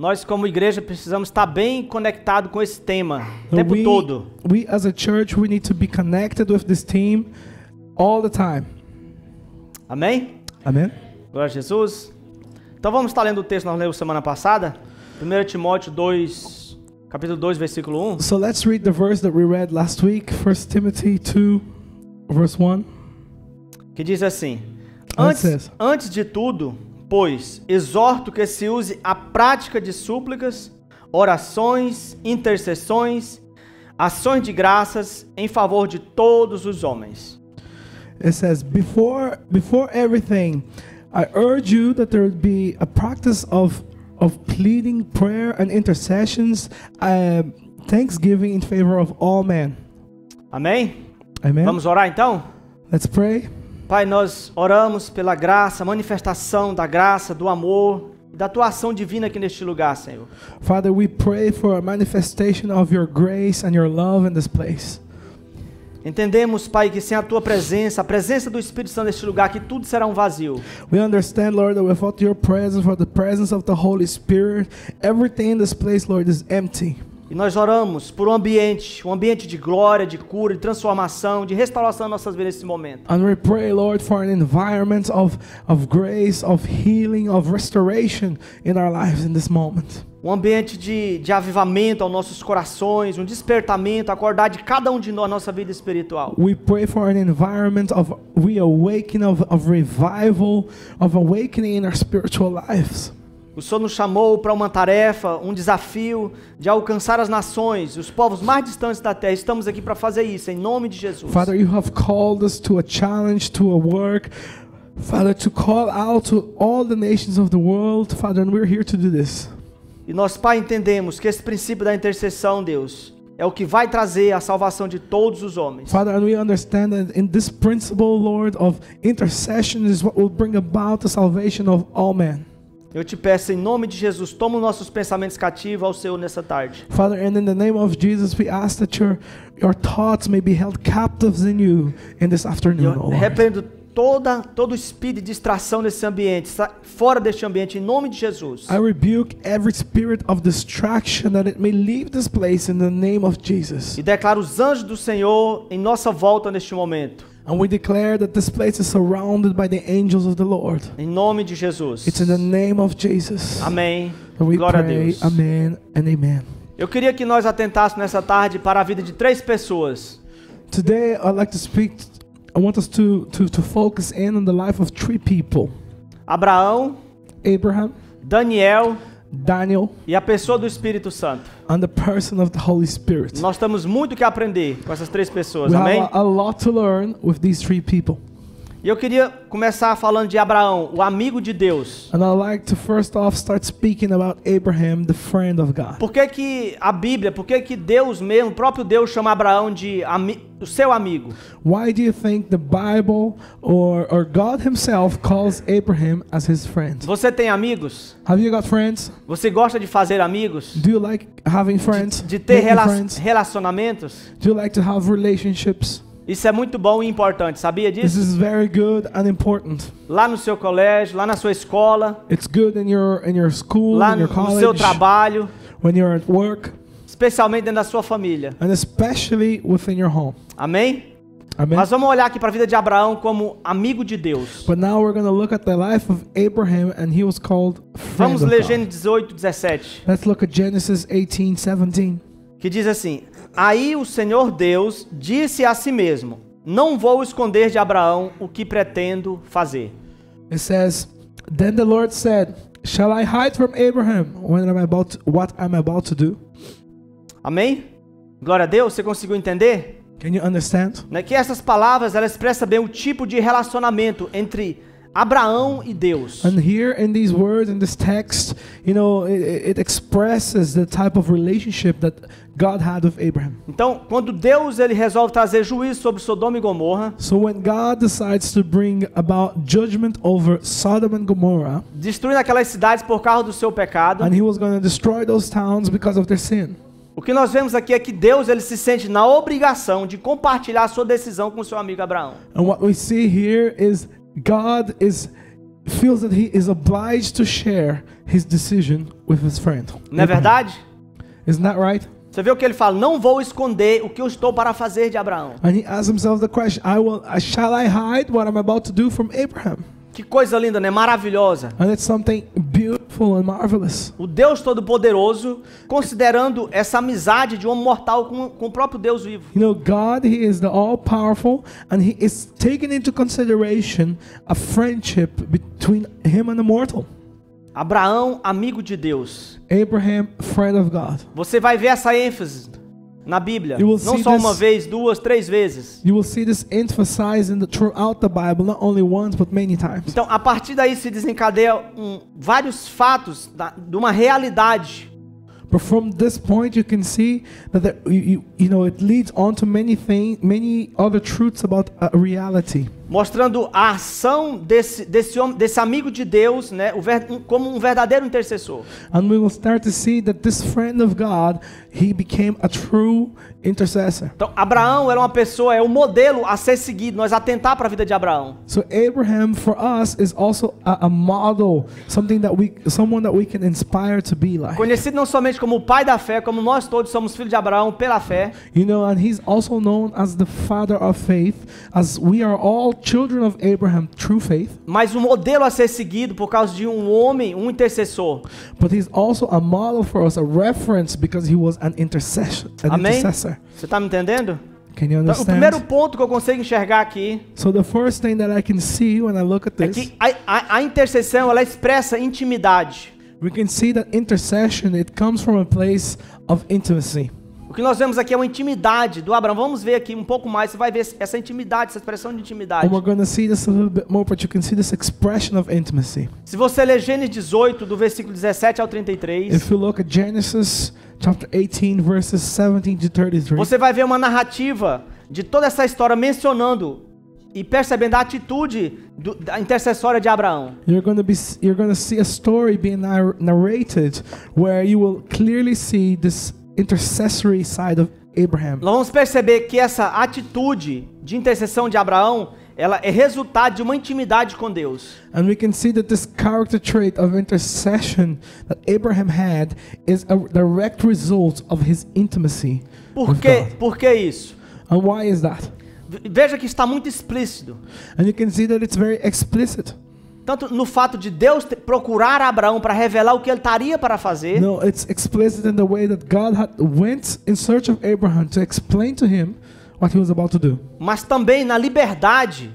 nós como igreja precisamos estar bem conectado com esse tema o tempo todo. We as a church, we need to be connected with this theme all the time. Amém? Amen. Glória a Jesus. Então vamos estar lendo o texto que nós lemos semana passada. 1 Timóteo 2, capítulo 2, versículo 1. So let's read the verse that we read last week, 1 Timothy 2, verse 1. Que diz assim: Antes Antes de tudo, pois, exorto que se use a prática de súplicas, orações, intercessões, ações de graças em favor de todos os homens. It says, before everything, I urge you that there would be a practice of pleading, prayer, and intercessions, thanksgiving in favor of all men. Amém? Amen. Vamos orar então? Let's pray. Pai, nós oramos pela graça, manifestação da graça, do amor e da tua ação divina aqui neste lugar, Senhor. Father, we pray for a manifestation of your grace and your love in this place. Entendemos, Pai, que sem a tua presença, a presença do Espírito Santo neste lugar, que tudo será um vazio. We understand, Lord, that without your presence, for the presence of the Holy Spirit, everything in this place, Lord, is empty. E nós oramos por um ambiente de glória, de cura, de transformação, de restauração nas nossas vidas nesse momento. And we pray, Lord, for an environment of grace, of healing, of restoration in our lives in this moment. Um ambiente de avivamento aos nossos corações, um despertamento, acordar de cada um de nós, nossa vida espiritual. We pray for an environment of reawakening, of revival, of awakening in our spiritual lives. O Senhor nos chamou para uma tarefa, um desafio de alcançar as nações, os povos mais distantes da terra. Estamos aqui para fazer isso, em nome de Jesus. Father, you have called us to a challenge, to a work, Father, to call out to all the nations of the world, Father, and we're here to do this. E nós, Pai, entendemos que esse princípio da intercessão, Deus, é o que vai trazer a salvação de todos os homens. Father, and we understand that in this principle, Lord, of intercession is what will bring about the salvation of all men. Eu te peço em nome de Jesus, toma os nossos pensamentos cativos ao Senhor nessa tarde. Father, and in the name of Jesus, we ask that your thoughts may be held captives in you in this afternoon, Eu Lord. repreendo todo espírito de distração nesse ambiente, fora deste ambiente, em nome de Jesus. I rebuke every spirit of distraction that it may leave this place in the name of Jesus. E declaro os anjos do Senhor em nossa volta neste momento. And we declare that this place is surrounded by the angels of the Lord. Em nome de Jesus. It's in the name of Jesus. Amém. And we Glória a pray, Deus. amen and amen. Eu queria que nós atentássemos nessa tarde para a vida de 3 pessoas. Today, I'd like to speak, I want us to focus in on the life of 3 people. Abraão, Abraham, Daniel Daniel, e a pessoa do Espírito Santo. and the person of the Holy Spirit. Nós temos muito que aprender com essas 3 pessoas, We amém? have a lot to learn with these 3 people. E eu queria começar falando de Abraão, o amigo de Deus. And I'd like to first off start speaking about Abraham, the friend of God. Por que que a Bíblia, por que que Deus mesmo, o próprio Deus chama Abraão de o seu amigo? Why do you think the Bible or God himself calls Abraham as his friend? Você tem amigos? Have you got friends? Você gosta de fazer amigos? Do you like having friends? De ter Making friends? relacionamentos? Do you like to have relationships? Isso é muito bom e importante, sabia This disso? is very good and important. Lá no seu colégio, lá na sua escola, It's good in your school, lá in your no seu college, trabalho, when you're at work, especialmente dentro da sua família. and especially within your home. Amém? Amen. Nós vamos olhar aqui para a vida de Abraão como amigo de Deus. But now we're going to look at the life of Abraham, and he was called friend Vamos of ler God. Gênesis 18, 17, Let's look at Genesis 18:17. que diz assim: Aí o Senhor Deus disse a si mesmo: Não vou esconder de Abraão o que pretendo fazer. It says, "Then the Lord said, Shall I hide from Abraham what I'm about to do?" Amém? Glória a Deus, você conseguiu entender? Can you understand? Né? Que essas palavras, elas expressam bem o tipo de relacionamento entre Abraão e Deus. And here in these words, in this text, you know, it expresses the type of relationship that God had with Abraham. Então, quando Deus ele resolve trazer juízo sobre Sodoma e Gomorra, So when God decides to bring about judgment over Sodom and Gomorrah, destruindo aquelas cidades por causa do seu pecado, and he was going to destroy those towns because of their sin, o que nós vemos aqui é que Deus ele se sente na obrigação de compartilhar a sua decisão com seu amigo Abraão. and what we see here is God is feels that he is obliged to share his decision with his friend. Não é verdade? Isn't that right? Você vê o que ele fala? Não vou esconder o que eu estou para fazer de Abraão. And he asks himself the question, shall I hide what I'm about to do from Abraham? Que coisa linda, né? Maravilhosa. And it's something beautiful and marvelous. O Deus Todo-Poderoso, considerando essa amizade de um homem mortal com o próprio Deus vivo. You know, God, he is the all-powerful, and he is taking into consideration a friendship between him and the mortal. Abraão, amigo de Deus. Abraham, friend of God. Você vai ver essa ênfase na Bíblia. You will Não see só uma this- vez, duas, três vezes. You will see this emphasized throughout the Bible, not only once, but many times. Então, a partir daí se desencadeia vários fatos de uma realidade. But from this point, you can see that you know it leads on to many other truths about a reality. Mostrando a ação desse homem, desse amigo de Deus, né, como um verdadeiro intercessor. And we will start to see that this friend of God, he became a true intercessor. Então, Abraão era uma pessoa, é um modelo a ser seguido, nós atentar para a vida de Abraão. So Abraham for us is also a model, someone that we can inspire to be like. Conhecido não somente como o pai da fé, como nós todos somos filhos de Abraão pela fé. You know, and he's also known as the father of faith, as we are all children of Abraham through faith. Mas um modelo a ser seguido por causa de um homem, um intercessor. But he's also a model for us, a reference, because he was an intercessor. Amém? Você está me entendendo? Can you Então, o primeiro understand? ponto que eu consigo enxergar aqui So the first thing that I can see when I look at é this, que a intercessão ela expressa intimidade. we can see that intercession, it comes from a place of intimacy. O que nós vemos aqui é uma intimidade do Abraão. Vamos ver aqui um pouco mais. Você vai ver essa intimidade, essa expressão de intimidade. And we're going to see this a little bit more, but you can see this expression of intimacy. Se você ler Gênesis 18, do versículo 17 ao 33, If you look at Genesis chapter 18, verses 17 to 33, você vai ver uma narrativa de toda essa história mencionando e percebendo a atitude da intercessória de Abraão. you're going to see a story being narrated where you will clearly see this intercessory side of Abraham. Nós vamos perceber que essa atitude de intercessão de Abraão, ela é resultado de uma intimidade com Deus. And we can see that this character trait of intercession that Abraham had is a direct result of his intimacy Por with quê? God. Por que isso? And why is that? Veja que está muito explícito. And you can see that it's very explicit. Tanto no fato de Deus procurar Abraão para revelar o que ele estaria para fazer, No, it's explicit in the way that God went in search of Abraham to explain to him what he was about to do. mas também na liberdade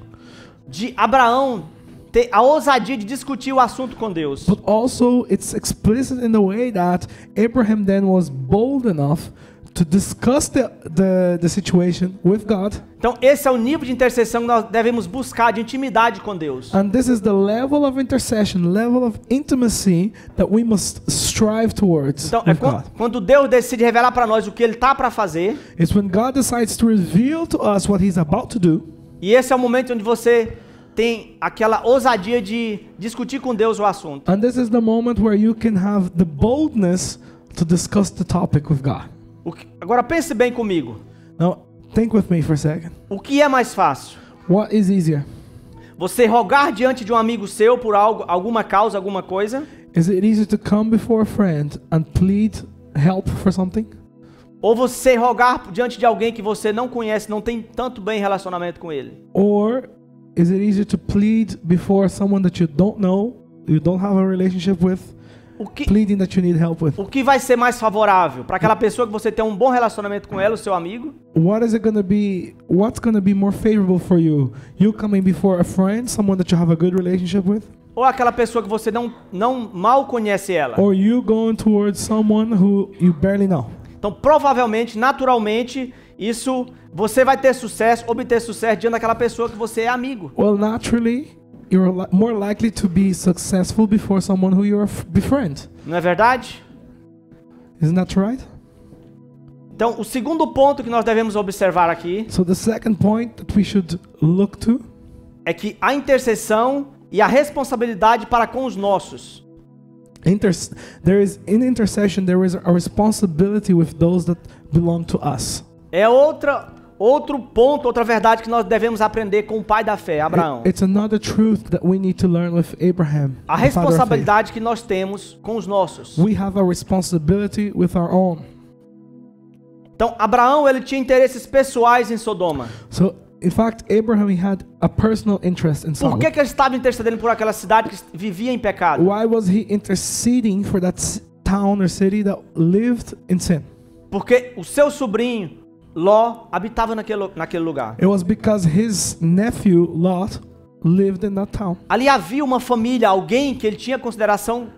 de Abraão ter a ousadia de discutir o assunto com Deus. But also it's explicit in the way that Abraham then was bold enough to discuss the situation with God. Então esse é o nível de intercessão que nós devemos buscar, de intimidade com Deus. And this is the level of intercession, level of intimacy that we must strive towards Então é with God. quando Deus decide revelar para nós o que ele está para fazer, It's when God decides to reveal to us what he's about to do. e esse é o momento onde você tem aquela ousadia de discutir com Deus o assunto. And this is the moment where you can have the boldness to discuss the topic with God. Agora pense bem comigo. Now, think with me for a second. O que é mais fácil? What is easier? Você rogar diante de um amigo seu por algo, alguma causa, alguma coisa? Is it easier to come before a friend and plead help for something? Ou você rogar diante de alguém que você não conhece, não tem tanto bem relacionamento com ele? Or is it easier to plead before someone that you don't know, you don't have a relationship with, pleading that you need help with? O que vai ser mais favorável para aquela pessoa que você tem um bom relacionamento com ela, o seu amigo? What's going to be more favorable for you? You coming before a friend, someone that you have a good relationship with? Ou aquela pessoa que você não mal conhece ela? Or you going towards someone who you barely know? Então, provavelmente, naturalmente, isso você vai ter sucesso, obter sucesso diante daquela pessoa que você é amigo. Well, naturally, you're more likely to be successful before someone who you befriend. Não é verdade? Isn't that right? Então, o segundo ponto que nós devemos observar aqui So the second point that we should look to é que a intercessão e a responsabilidade para com os nossos. in intercession there is a responsibility with those that belong to us. É outra outro ponto, outra verdade que nós devemos aprender com o pai da fé, Abraão. It's another truth that we need to learn with Abraham. A the father of faith. responsabilidade que nós temos com os nossos. We have a responsibility with our own. Então, Abraão, ele tinha interesses pessoais em Sodoma. So, in fact, Abraham he had a personal interest in Por Sodom. que ele estava intercedendo por aquela cidade que vivia em pecado? Why was he interceding for that town or city that lived in sin? Porque o seu sobrinho, Ló, habitava naquele lugar. It was because his nephew, Lot, lived in that town. Ali havia uma família, alguém que ele tinha consideração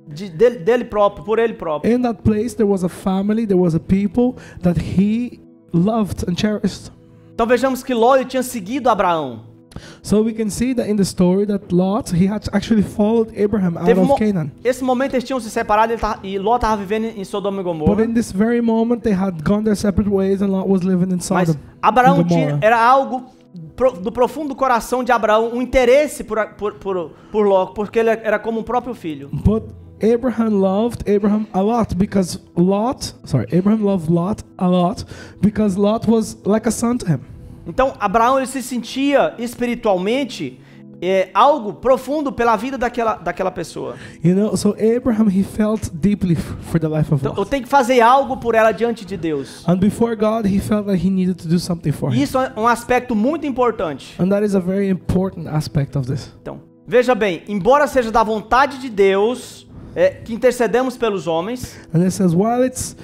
dele próprio, por ele próprio. In that place, there was a family, there was a people that he loved and cherished. Então vejamos que Ló ele tinha seguido Abraão. So we can see that in the story that Lot, he had actually followed Abraham out of Canaan. Esse momento eles tinham se separado e Ló estava vivendo em Sodoma e Gomorra. But in this very moment, they had gone their separate ways and Lot was living in Mas Sodom. Abraão and Gomorrah. era algo do profundo coração de Abraão, um interesse por Ló, porque ele era como um próprio filho. But Abraham loved Abraham a lot because Abraham loved Lot a lot because Lot was like a son to him. Então Abraão ele se sentia espiritualmente algo profundo pela vida daquela pessoa. You know, so Abraham he felt deeply for the life of Então, eu Lot. tenho que fazer algo por ela diante de Deus. And before God, he felt that he needed to do something for him. Isso é um aspecto muito importante. And that is a very important aspect of this. Então, veja bem, embora seja da vontade de Deus que intercedemos pelos homens, And it says, while it's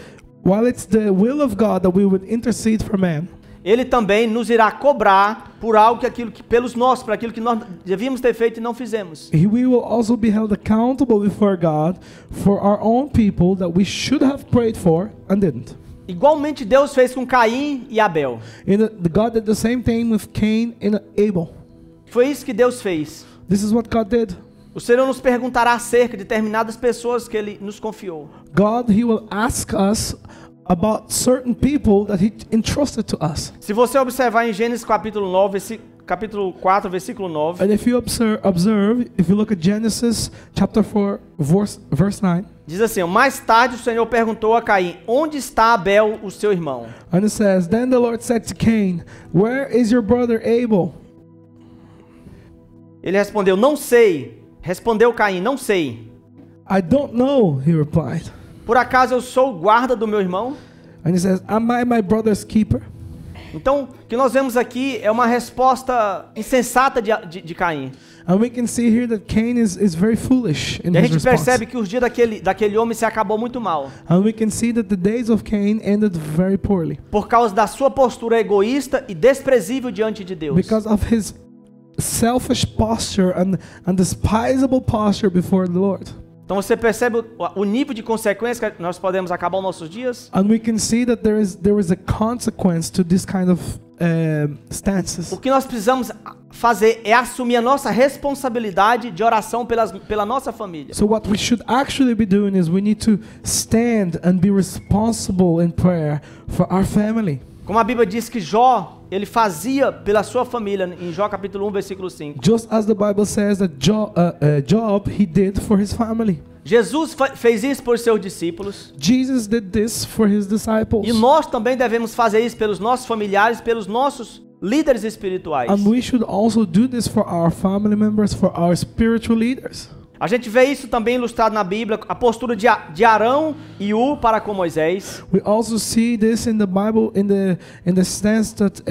the will of God that we would intercede for man, Ele também nos irá cobrar por algo por aquilo que nós devíamos ter feito e não fizemos. we will also be held accountable before God for our own people that we should have prayed for and didn't. Igualmente Deus fez com Caim e Abel. The God did the same thing with Cain and Abel. Foi isso que Deus fez. This is what God did. O Senhor nos perguntará acerca de determinadas pessoas que Ele nos confiou. God, he will ask us about certain people that he entrusted to us. Se você observar em Gênesis capítulo 4, versículo 9, And if you observe, if you look at Genesis chapter 4, verse 9, diz assim: mais tarde o Senhor perguntou a Caim: onde está Abel, o seu irmão? and it says, then the Lord said to Cain, where is your brother Abel? Ele respondeu: não sei. Respondeu Caim: não sei. I don't know, he replied. Por acaso eu sou o guarda do meu irmão? And he says, am I my brother's keeper? Então, o que nós vemos aqui é uma resposta insensata de Caim. And we can see here that Cain is very foolish in E a his gente response. percebe que os dias daquele homem se acabou muito mal. And we can see that the days of Cain ended very poorly Por causa da sua postura egoísta e desprezível diante de Deus. because of his selfish posture and despisable posture before the Lord. Então você percebe o nível de consequência que nós podemos acabar os nossos dias? And we can see that there is a consequence to this kind of stances. O que nós precisamos fazer é assumir a nossa responsabilidade de oração pela nossa família. So what we should actually be doing is we need to stand and be responsible in prayer for our family. Como a Bíblia diz que Jó, ele fazia pela sua família, em Jó capítulo 1, versículo 5. Just as the Bible says that Job, he did for his family. Jesus fez isso por seus discípulos. Jesus did this for his disciples. E nós também devemos fazer isso pelos nossos familiares, pelos nossos líderes espirituais. And we should also do this for our family members, for our spiritual leaders. A gente vê isso também ilustrado na Bíblia, a postura de Arão e Ur para com Moisés. We also see this in the Bible in the stance that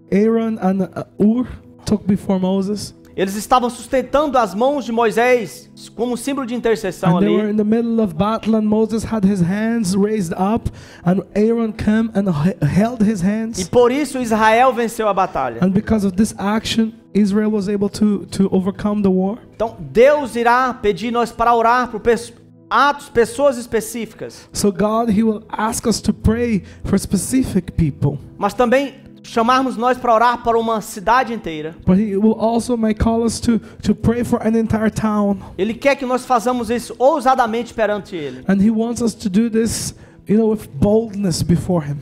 Aaron and Ur took before Moses. Eles estavam sustentando as mãos de Moisés como símbolo de intercessão And they were ali. in the middle of battle and Moses had his hands raised up and Aaron came and held his E hands. por isso Israel venceu a batalha. And because of this action, Israel was able to overcome the war. Então Deus irá pedir nós para orar por pessoas específicas, So God, he will ask us to pray for specific people. mas também chamarmos nós para orar para uma cidade inteira. But he will also may call us to pray for an entire town. Ele quer que nós façamos isso ousadamente perante Ele. And he wants us to do this, with boldness before him.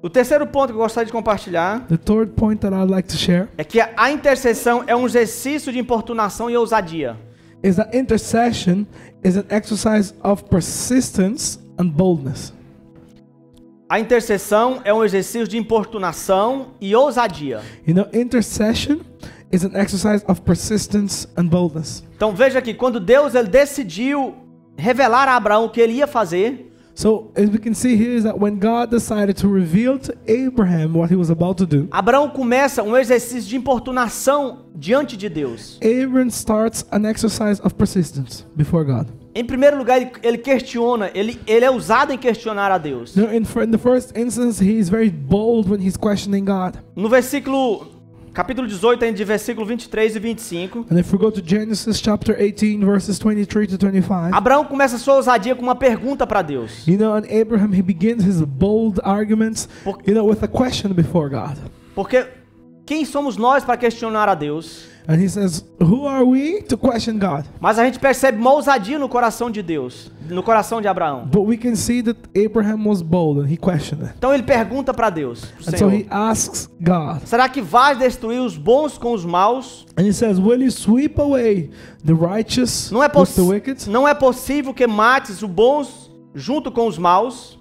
O terceiro ponto que eu gostaria de compartilhar The third point that I'd like to share é que a intercessão é um exercício de importunação e ousadia. is that intercession is an exercise of persistence and boldness. A intercessão é um exercício de importunação e ousadia. You know, intercession is an exercise of persistence and boldness. Então veja que quando Deus ele decidiu revelar a Abraão o que ele ia fazer, So as we can see here is that when God decided to reveal to Abraham what he was about to do, Abraão começa um exercício de importunação diante de Deus. Abraham starts an exercise of persistence before God. Em primeiro lugar, ele questiona, ele é ousado em questionar a Deus. Now, in the first instance, he is very bold when he's questioning God. No versículo, capítulo 18, de versículo 23 e 25, And if we go to Genesis chapter 18, verses 23 to 25, Abraão começa a sua ousadia com uma pergunta para Deus. you know, and Abraham, he begins his bold arguments, you know, with a question before God. Porque quem somos nós para questionar a Deus? And he says, who are we to question God? Mas a gente percebe uma ousadia no coração de Deus, no coração de Abraão. But we can see that Abraham was bold and he questioned it. Então ele pergunta para Deus, pro And so Senhor, he asks God. será que vais destruir os bons com os maus? And he says, will you sweep away the righteous Não é, with the wicked? não é possível que mates os bons junto com os maus,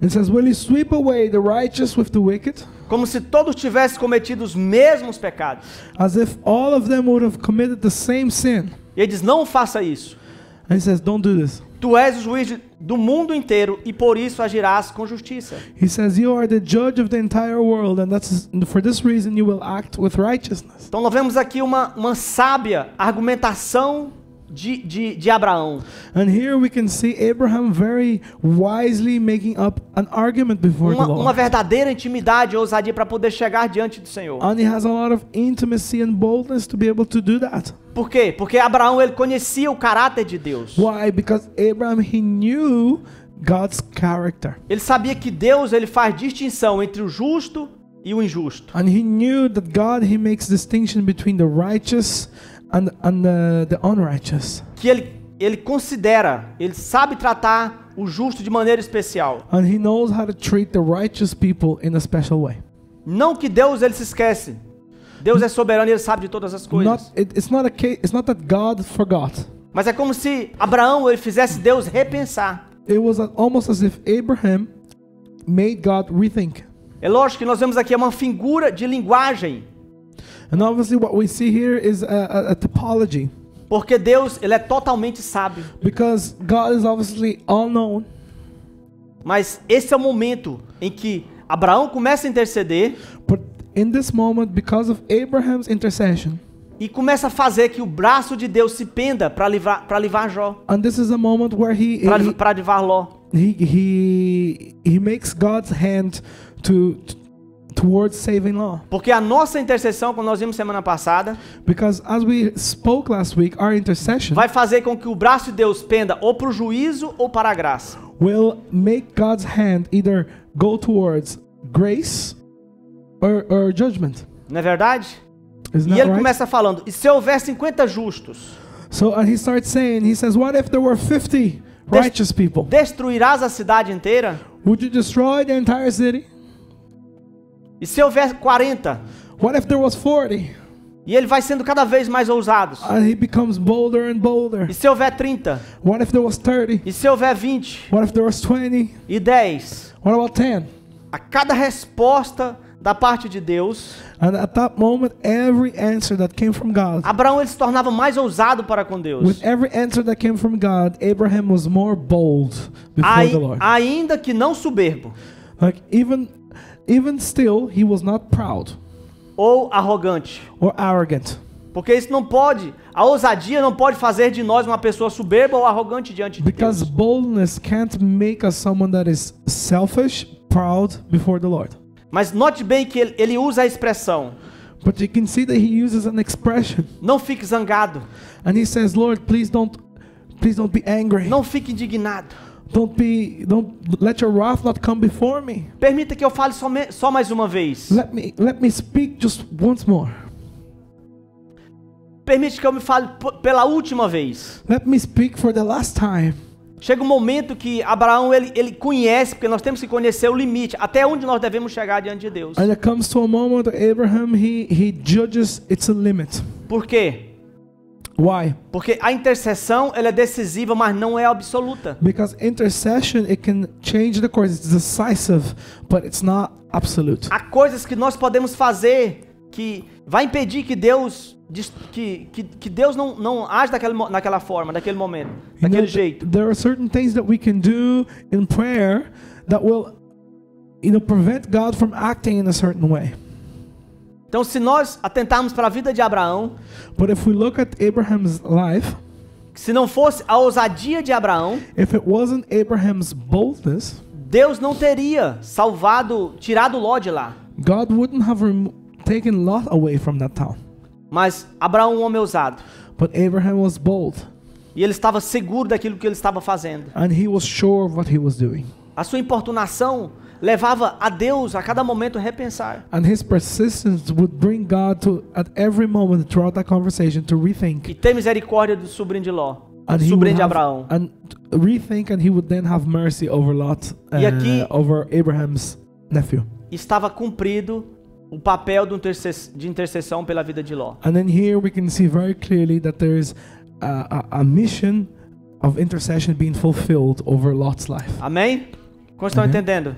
And he says, will you sweep away the righteous with the wicked? como se todos tivessem cometido os mesmos pecados. As if all of them would have committed the same sin. E ele diz, não faça isso. And he says, don't do this. Tu és o juiz do mundo inteiro e por isso agirás com justiça. He says, you are the judge of the entire world, and for this reason you will act with righteousness. Então nós vemos aqui uma sábia argumentação de Abraão. And here we can see Abraham very wisely making up an argument before the Uma Lord. verdadeira intimidade e ousadia para poder chegar diante do Senhor. And he has a lot of intimacy and boldness to be able to do that. Por quê? Porque Abraão ele conhecia o caráter de Deus. Why? Because Abraham, he knew God's character. Ele sabia que Deus ele faz distinção entre o justo e o injusto. And he knew that God, he makes distinction between the righteous and the unrighteous. Que ele considera, ele sabe tratar o justo de maneira especial. And he knows how to treat the righteous people in a special way. Não que Deus ele se esquece. Deus é soberano e ele sabe de todas as coisas. It's not that God forgot. Mas é como se Abraão ele fizesse Deus repensar. It was almost as if Abraham made God rethink. É lógico que nós vemos aqui uma figura de linguagem. And obviously what we see here is a typology. Porque Deus ele é totalmente sábio. Because God is obviously all-known. Mas esse é o momento em que Abraão começa a interceder. But in this moment, because of Abraham's intercession, e começa a fazer que o braço de Deus se penda para livrar Jó. and this is a moment where Para livrar Ló. he makes God's hand towards saving Lot. Porque a nossa intercessão, como nós vimos semana passada, Because as we spoke last week, our intercession vai fazer com que o braço de Deus penda ou para o juízo ou para a graça. will make God's hand either go towards grace or judgment. Não é verdade? Isn't E that ele right? começa falando, e se houver 50 justos, So and he starts saying, he says, what if there were 50 righteous people? destruirás a cidade inteira? Would you destroy the entire city? E se houver 40? What if there was 40? E ele vai sendo cada vez mais ousado. And he becomes bolder and bolder. E se houver 30? What if there was 30? E se houver 20? What if there was 20? E 10? What about 10? A cada resposta da parte de Deus, And at that moment, every answer that came from God, Abraão ele se tornava mais ousado para com Deus. with every answer that came from God, Abraham was more bold before the Lord. Ainda que não soberbo Like even still, he was not proud ou arrogante. or arrogant. Porque isso não pode, a ousadia não pode fazer de nós uma pessoa soberba ou arrogante diante de Because Deus. boldness can't make us someone that is selfish, proud before the Lord. Mas note bem que ele usa a expressão, But you can see that he uses an expression. não fique zangado, And he says, Lord, please don't be angry. não fique indignado. Don't let your wrath not come before me. Permita que eu fale só mais uma vez. Let me speak just once more. Permite que eu me fale pela última vez. Let me speak for the last time. Chega um momento que Abraão ele conhece, porque nós temos que conhecer o limite, até onde nós devemos chegar diante de Deus. And it comes to a moment that Abraham, he judges it's a limit. Por quê? Why? Porque a intercessão, ela é decisiva, mas não é absoluta. Because intercession, it can change the course. It's decisive, but it's not absolute. Há coisas que nós podemos fazer que vai impedir que Deus que Deus não age naquela forma, naquele momento, daquele jeito. There are certain things that we can do in prayer that will, prevent God from acting in a certain way. Então, se nós atentarmos para a vida de Abraão, But if we look at Abraham's life, se não fosse a ousadia de Abraão, if it wasn't Abraham's boldness, Deus não teria tirado Ló de lá. God wouldn't have taken Lot away from that town. Mas Abraão é um homem ousado. But Abraham was bold. E ele estava seguro daquilo que ele estava fazendo. And he was sure of what he was doing. A sua importunação levava a Deus a cada momento a repensar. And his persistence would bring God to, at every moment throughout that conversation, to rethink. E ter misericórdia do sobrinho de Ló, And do he sobrinho would de have, Abraão. and rethink, and he would then have mercy over Lot, E aqui- over Abraham's nephew. Estava cumprido o papel de intercessão pela vida de Ló. And then here we can see very clearly that there is a mission of intercession being fulfilled over Lot's life. Amém? Como estão entendendo?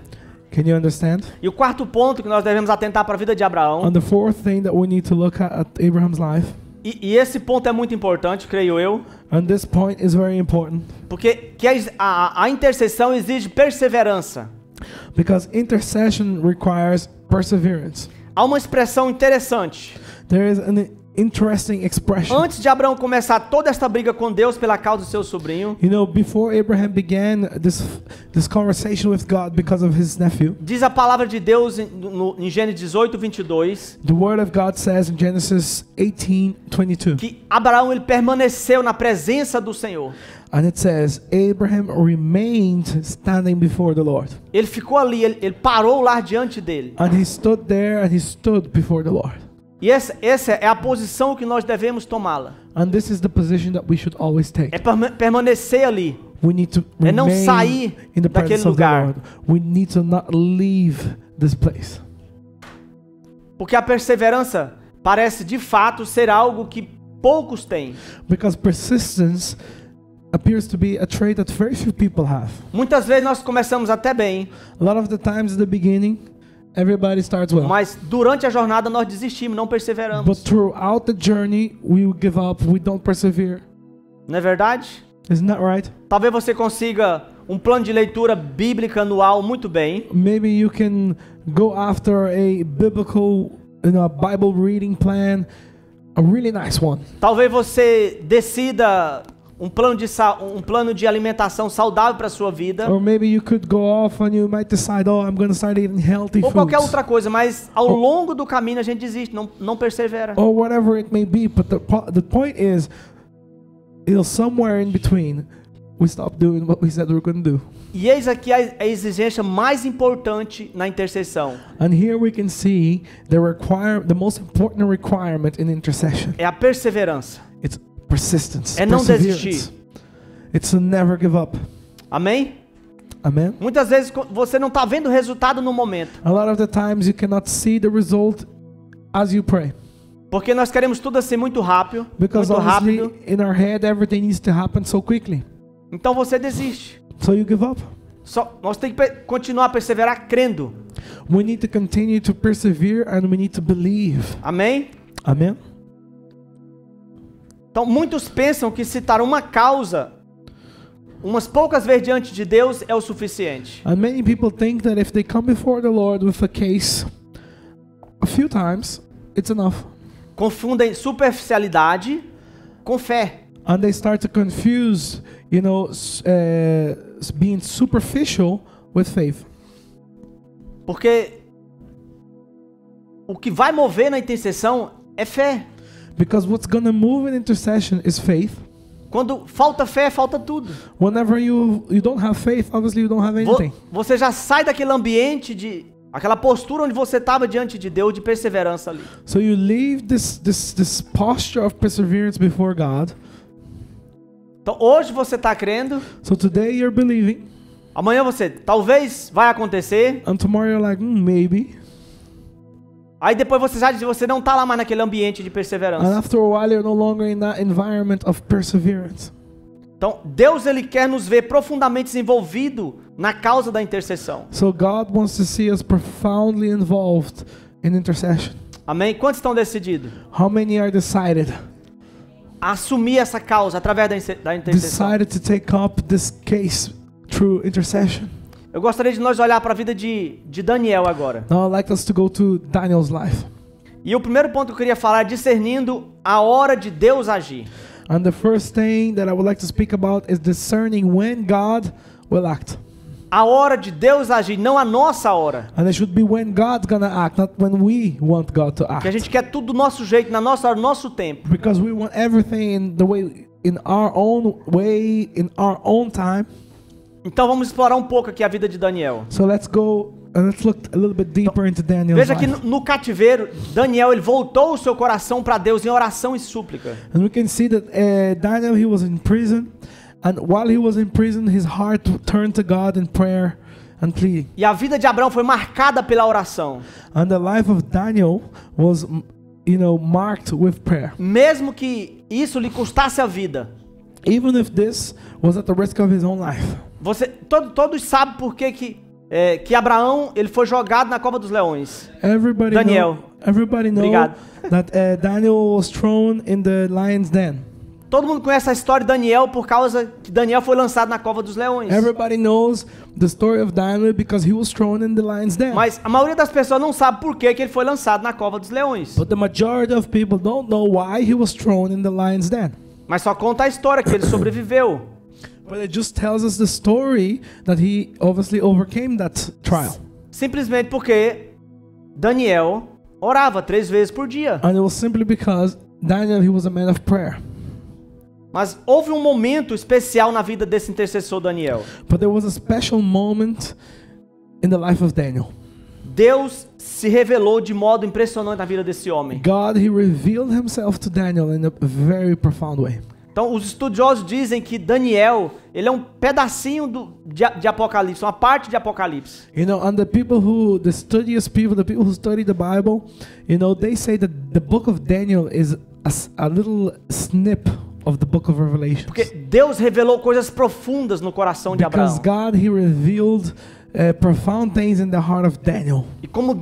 Can you understand? E o quarto ponto que nós devemos atentar para a vida de Abraão, And the fourth thing that we need to look at Abraham's life, e esse ponto é muito importante, creio eu, and this point is very important, porque a intercessão exige perseverança. because intercession requires perseverance. Há uma expressão interessante. There is an interesting expression. Antes de Abraão começar toda esta briga com Deus pela causa do seu sobrinho, Before Abraham began this conversation with God because of his nephew, diz a palavra de Deus em Gênesis 18, 22, the word of God says in Genesis 18:22, que Abraão ele permaneceu na presença do Senhor. and it says, Abraham remained standing before the Lord. Ele ficou ali, ele parou lá diante dele. And he stood there, and he stood before the Lord. E essa é a posição que nós devemos tomá-la. And this is the position that we should always take. É permanecer ali. We need to É não remain sair in the daquele presence of the lugar. Lord. We need to not leave this place. Porque a perseverança parece de fato ser algo que poucos têm. Because persistence appears to be a trait that very few people have. Muitas vezes nós começamos até bem, A lot of the times at the beginning, everybody starts well. mas durante a jornada nós desistimos, não But perseveramos. throughout the journey, we give up, we don't persevere. Não é verdade? Isn't that right? Talvez você consiga um plano de leitura bíblica anual muito bem, Maybe you can go after a biblical, a Bible reading plan, a really nice one. talvez você decida um plano de alimentação saudável para sua vida, Or maybe you could go off and you might decide, oh, I'm going to start eating healthy ou qualquer foods. outra coisa, mas ao longo do caminho a gente desiste, não persevera. Or whatever it may be. But the point is, somewhere in between, we stop doing what we said we were going to do. E eis aqui a exigência mais importante na intercessão. And here we can see the most important requirement in intercession. É a perseverança. It's persistence. É não perseverance. desistir. It's to never give up. Amém? Amen. Muitas vezes você não está vendo o resultado no momento, A lot of the times you cannot see the result as you pray. porque nós queremos tudo assim muito rápido, Because muito obviously rápido. in our head everything needs to happen so quickly. Então você desiste. So you give up. Nós temos que continuar a perseverar crendo. We need to continue to persevere and we need to believe. Amém? Amen. Então muitos pensam que citar uma causa umas poucas vezes diante de Deus é o suficiente. And many people think that if they come before the Lord with a case a few times, it's enough. Confundem superficialidade com fé. And they start to confuse, being superficial with faith. Porque o que vai mover na intercessão é fé. Because what's going to move in intercession is faith. Quando falta fé, falta tudo. Whenever you don't have faith, obviously you don't have anything. Você já sai daquele ambiente aquela postura onde você estava diante de Deus de perseverança ali. So you leave this posture of perseverance before God. Então hoje você está crendo, So today you're believing, amanhã você talvez vai acontecer, and tomorrow you're like, maybe. Aí depois você não tá lá mais naquele ambiente de And perseverança. after a while, you're no longer in that environment of perseverance. Então, Deus ele quer nos ver profundamente envolvido na causa da intercessão. So God wants to see us profoundly involved in intercession. Amém? Quantos estão decididos How many are decided? a assumir essa causa através da intercessão? Decided to take up this case through intercession. Eu gostaria de nós olhar para a vida de Daniel agora. Now I'd like us to go to Daniel's life. E o primeiro ponto que eu queria falar é discernindo a hora de Deus agir. And the first thing that I would like to speak about is discerning when God will act. A hora de Deus agir, não a nossa hora. And it should be when God's gonna act, not when we want God to Porque a act. gente quer tudo do nosso jeito, na nossa hora, no nosso tempo. Because we want everything in the way, in our own way, in our own time. Então vamos explorar um pouco aqui a vida de Daniel. So let's go and let's look a little bit deeper into Daniel's Veja que life. no cativeiro, Daniel ele voltou o seu coração para Deus em oração e súplica. And we can see that Daniel, he was in prison, and while he was in prison, his heart turned to God in prayer and pleading. E a vida de Abraão foi marcada pela oração. And the life of Daniel was, marked with prayer. Mesmo que isso lhe custasse a vida. Even if this was at the risk of his own life. Todos sabem por que Abraão ele foi jogado na cova dos leões. Everybody Daniel. Everybody know Obrigado. that Daniel was thrown in the lion's den. Todo mundo conhece a história de Daniel por causa que Daniel foi lançado na cova dos leões. Everybody knows the story of Daniel because he was thrown in the lion's den. Mas a maioria das pessoas não sabe por que ele foi lançado na cova dos leões. But the majority of people don't know why he was thrown in the lion's den. Mas só conta a história que ele sobreviveu. But it just tells us the story that he obviously overcame that trial. Simplesmente porque Daniel orava 3 vezes por dia. And it was simply because Daniel, he was a man of prayer. Mas houve um momento especial na vida desse intercessor Daniel. But there was a special moment in the life of Daniel. Deus se revelou de modo impressionante na vida desse homem. God, he revealed himself to Daniel in a very profound way. Então, os estudiosos dizem que Daniel, ele é um pedacinho de Apocalipse, uma parte de Apocalipse. And the studious people, the people who study the Bible, they say that the book of Daniel is a little snip of the book of Revelation. Porque Deus revelou coisas profundas no coração de Because Abraão. God, he revealed profound things in the heart of Daniel. E como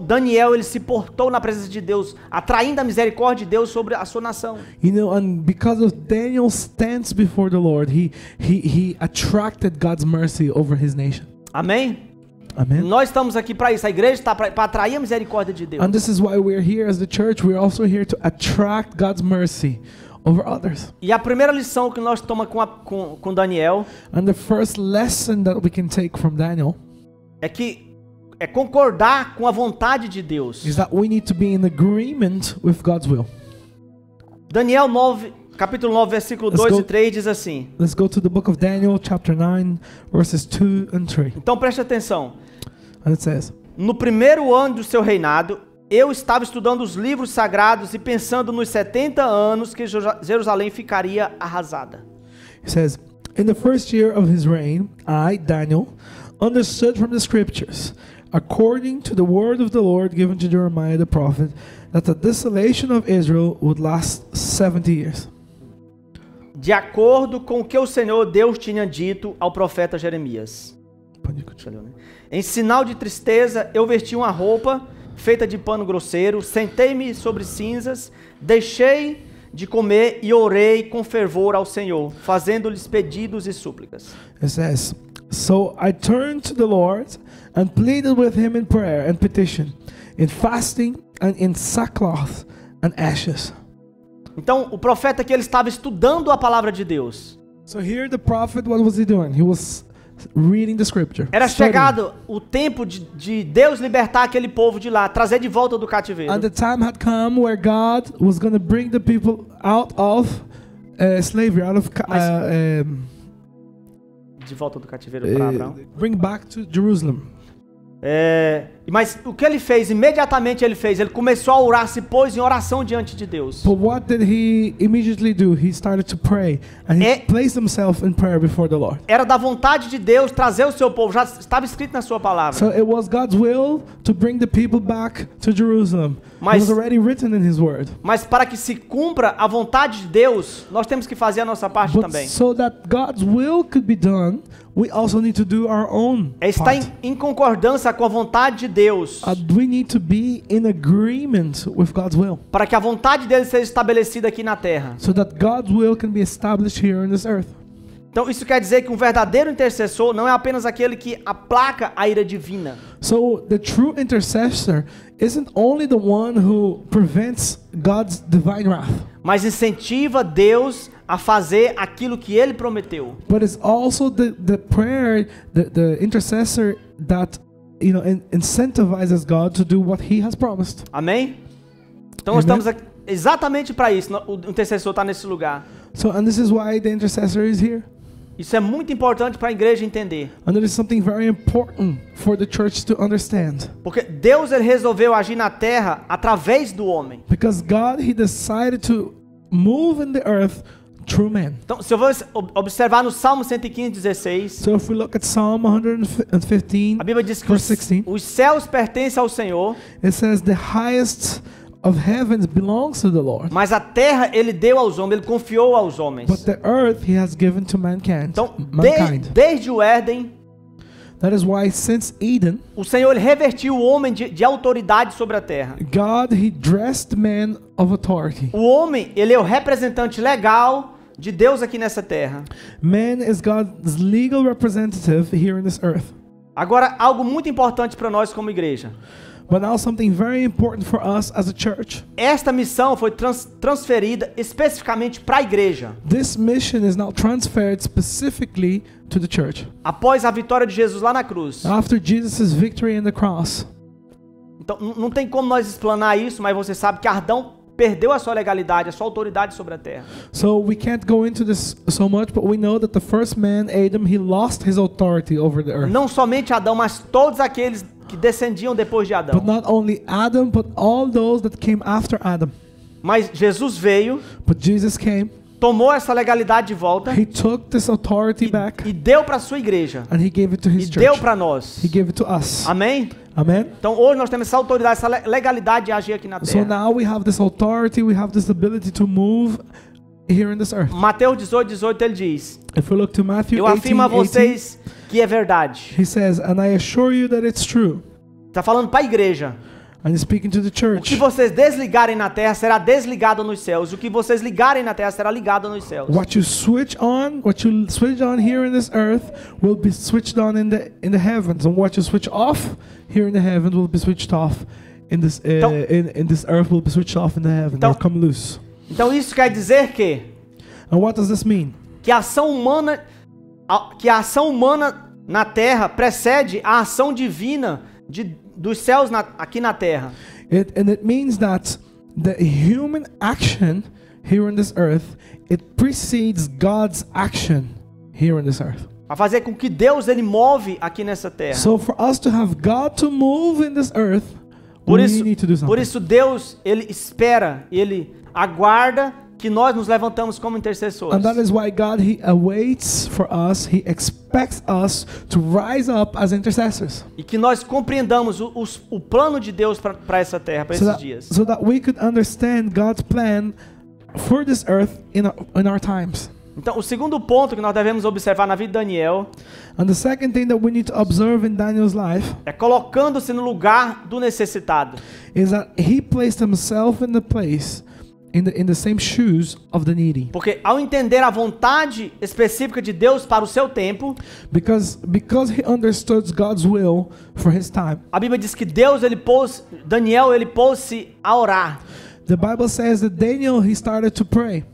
Daniel, ele se portou na presença de Deus, atraindo a misericórdia de Deus sobre a sua nação. And because of Daniel's stance before the Lord, he attracted God's mercy over his nation. Amém? Amen. Nós estamos aqui para isso. A igreja está para atrair a misericórdia de Deus. And this is why we're here as the church. We're also here to attract God's mercy over others. E a primeira lição que nós tomamos com Daniel And the first lesson that we can take from Daniel é concordar com a vontade de Deus. is that we need to be in agreement with God's will. Daniel 9, capítulo 9, versículo Let's 2 go. e 3 diz assim. Let's go to the book of Daniel, chapter 9, verses 2 and 3. Então preste atenção. And it says, No primeiro ano do seu reinado, eu estava estudando os livros sagrados e pensando nos 70 anos que Jerusalém ficaria arrasada. it says, in the first year of his reign, I, Daniel, understood from the scriptures, according to the word of the Lord given to Jeremiah the prophet, that the desolation of Israel would last 70 years. De acordo com o que o Senhor Deus tinha dito ao profeta Jeremias. Em sinal de tristeza, eu vesti uma roupa feita de pano grosseiro, sentei-me sobre cinzas, deixei de comer e orei com fervor ao Senhor, fazendo-lhes pedidos e súplicas. It says, so I turned to the Lord and pleaded with him in prayer and petition, in fasting and in sackcloth and ashes. Então, o profeta aqui ele estava estudando a palavra de Deus. So here the prophet, what was he doing? He was reading the scripture. Era studying. chegado o tempo de Deus libertar aquele povo de lá, trazer de volta do cativeiro. And the time had come where God was going to bring the people out of slavery, out of De volta do cativeiro para Abraão. bring back to Jerusalem. Mas o que ele fez? Imediatamente ele começou a orar, se pôs em oração diante de Deus. But what did he immediately do? He started to pray, and he placed himself in prayer before the Lord. Era da vontade de Deus trazer o seu povo, já estava escrito na sua palavra. So it was God's will to bring the people back to Jerusalem. It was already written in His Word. Mas para que se cumpra a vontade de Deus, nós temos que fazer a nossa parte também. So that God's will could be done, we also need to do our own Está em concordância com a vontade de Deus. We need to be in agreement with God's will. Para que a vontade dele seja estabelecida aqui na terra. So that God's will can be established here on this earth. Então isso quer dizer que um verdadeiro intercessor não é apenas aquele que aplaca a ira divina. So the true intercessor isn't only the one who prevents God's divine wrath, mas incentiva Deus a fazer aquilo que ele prometeu. But it's also the prayer, the intercessor that incentivizes God to do what He has promised. Amém? Então nós estamos aqui exatamente para isso. O intercessor está nesse lugar. So and this is why the intercessor is here. Isso é muito importante para a igreja entender. And it is something very important for the church to understand. Porque Deus ele resolveu agir na terra através do homem. Because God He decided to move in the earth through man. Então, se eu vou observar no Salmo 115:16, so if we look at Psalm 115, a Bíblia diz que os céus pertencem ao Senhor. It says the highest of heavens belongs to the Lord. Mas a terra ele deu aos homens, ele confiou aos homens. But the earth He has given to mankind. Então, desde o Éden, that is why since Eden, o Senhor ele revertiu o homem de autoridade sobre a terra. God He dressed man of authority. O homem ele é o representante legal de Deus aqui nessa terra. Man is God's legal representative here in this earth. Agora algo muito importante para nós como igreja. But now something very important for us as a church. Esta missão foi transferida especificamente para a igreja. This mission is now transferred specifically to the church. Após a vitória de Jesus lá na cruz. After Jesus' victory on the cross. Então não tem como nós explanar isso, mas você sabe que Adão perdeu a sua legalidade, a sua autoridade sobre a terra. So we can't go into this so much, but we know that the first man, Adam, he lost his authority over the earth. Não somente Adão, mas todos aqueles que descendiam depois de Adão. But not only Adam, but all those that came after Adam. Mas Jesus veio, but Jesus came, tomou essa legalidade de volta, He took this authority back, e deu para sua igreja, and He gave it to His church. Deu para nós. He gave it to us. Amém? Amen. Então hoje nós temos essa autoridade, essa legalidade de agir aqui na terra. So now we have this authority, we have this ability to move here in this earth. Mateus 18:18 ele diz: If we look to Matthew 18:18, eu afirmo a vocês que é verdade. He says, and I assure you that it's true. Está falando para a igreja. And he's speaking to the church. O que vocês desligarem na terra será desligado nos céus. O que vocês ligarem na terra será ligado nos céus. What you switch on here in this earth will be switched on in the heavens, and what you switch off here in the heavens will be switched off in this in this earth will be switched off in the heaven. Or come loose. Então isso quer dizer que And what does this mean? Que a ação humana na terra precede a ação divina dos céus aqui na terra. It means that the human action here on this earth, it precedes God's action here on this earth. Para fazer com que Deus ele move aqui nessa terra. So for us to have God to move in this earth, we need to do something. Por isso Deus ele espera, ele aguarda que nós nos levantamos como intercessores. And that is why God He awaits for us, He expects us to rise up as intercessors. E que nós compreendamos o plano de Deus para essa terra, para esses dias. So that we could understand God's plan for this earth in our times. Então, o segundo ponto que nós devemos observar na vida de Daniel, and the second thing that we need to observe in Daniel's life, é colocando-se no lugar do necessitado. Is that he placed himself in the place in the same shoes of the needy. Porque ao entender a vontade específica de Deus para o seu tempo, because he understood God's will for his time. A Bíblia diz que Daniel ele pôs-se a orar. The Bible says that Daniel he started to pray.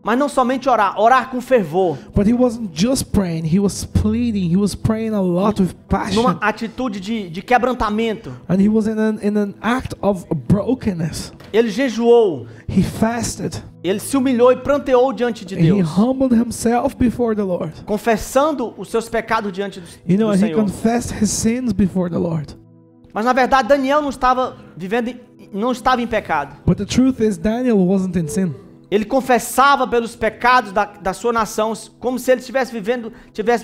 Mas não somente orar com fervor. But he wasn't just praying, he was pleading, he was praying a lot with passion. Numa atitude de quebrantamento. And he was in an act of brokenness. Ele jejuou, He fasted. ele se humilhou e pranteou diante de And he Deus, humbled himself before the Lord. confessando os seus pecados diante do And he Senhor. confessed his sins before the Lord. Mas na verdade Daniel não estava em pecado. But the truth is, Daniel wasn't in sin. Ele confessava pelos pecados da sua nação, como se ele tivesse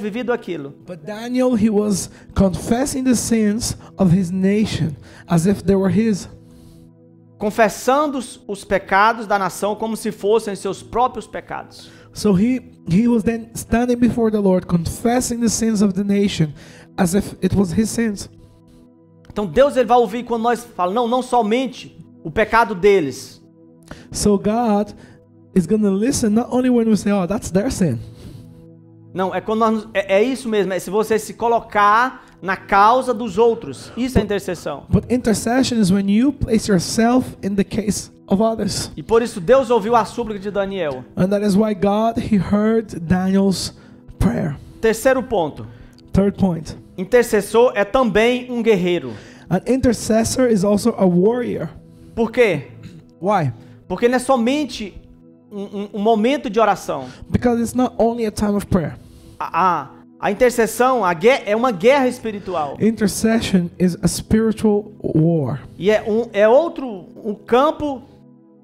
vivido aquilo. But Daniel, he was confessing the sins of his nation as if they were his. Confessando os pecados da nação como se fossem seus próprios pecados. So he was then standing before the Lord, confessing the sins of the nation as if it was his sins. Então Deus ele vai ouvir quando nós falamos, não somente o pecado deles. So God is going to listen not only when we say, oh, that's their sin. Não, é quando é isso mesmo, é se você se colocar na causa dos outros. Isso é intercessão. But intercession is when you place yourself in the case of others. E por isso Deus ouviu a súplica de Daniel. And that is why God, he heard Daniel's prayer. Terceiro ponto. Third point. Intercessor é também um guerreiro. An intercessor is also a warrior. Por quê? Why? Porque não é somente um momento de oração. Because it's not only a time of prayer. A intercessão, é uma guerra espiritual. Intercession is a spiritual war. E é outro campo